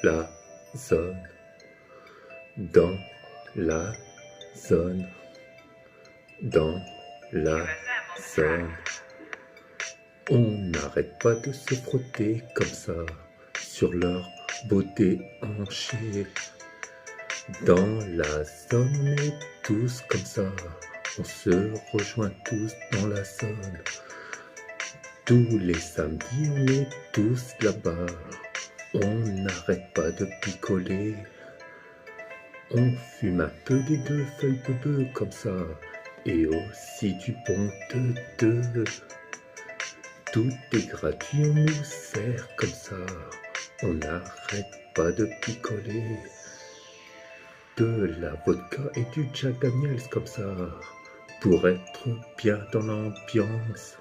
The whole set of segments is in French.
la zone, dans la zone, dans la zone. On n'arrête pas de se frotter comme ça sur leur beauté hanchée. Dans la zone, on est tous comme ça, on se rejoint tous dans la zone. Tous les samedis, on est tous là-bas, on n'arrête pas de picoler. On fume un peu des deux feuilles de bœuf comme ça, et aussi du bon de. Tout est gratuit, on nous sert comme ça, on n'arrête pas de picoler. De la vodka et du Jack Daniels comme ça, pour être bien dans l'ambiance.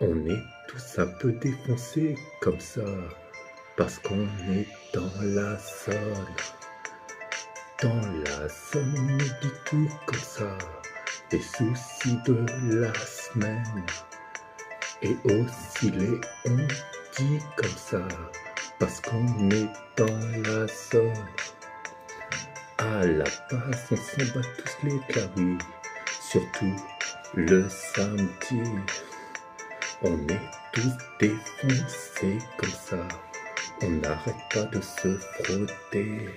On est tous un peu défoncés comme ça, parce qu'on est dans la zone. Dans la zone, on oublie tout comme ça, les soucis de la semaine. Et aussi les on dit comme ça, parce qu'on est dans la zone. À la base, on s'en bat tous les clavis, surtout le samedi. On est tous défoncés comme ça, on n'arrête pas de se frotter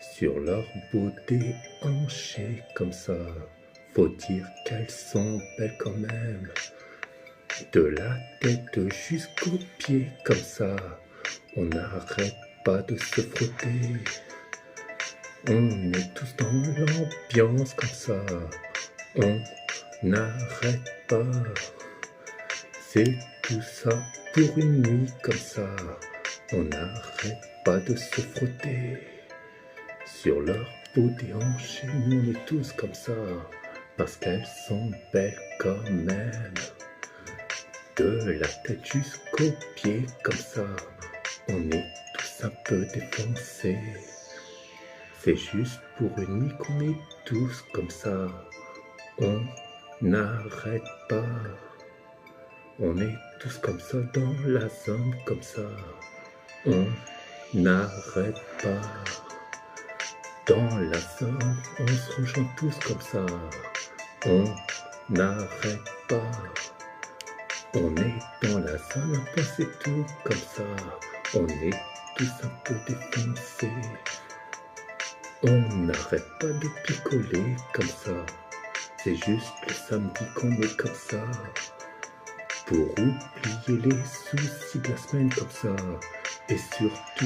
sur leur beauté hanchée comme ça. Faut dire qu'elles sont belles quand même, de la tête jusqu'aux pieds comme ça, on n'arrête pas de se frotter. On est tous dans l'ambiance comme ça, on n'arrête pas. C'est tout ça pour une nuit comme ça, on n'arrête pas de se frotter sur leur peau déhanchée. Nous on est tous comme ça, parce qu'elles sont belles quand même. De la tête jusqu'aux pieds comme ça, on est tous un peu défoncés. C'est juste pour une nuit qu'on est tous comme ça, on n'arrête pas. On est tous comme ça dans la zone comme ça, on n'arrête pas. Dans la zone, on se rejoint tous comme ça, on n'arrête pas. On est dans la zone, un peu c'est tout comme ça, on est tous un peu défoncés. On n'arrête pas de picoler comme ça, c'est juste le samedi qu'on est comme ça, pour oublier les soucis de la semaine comme ça, et surtout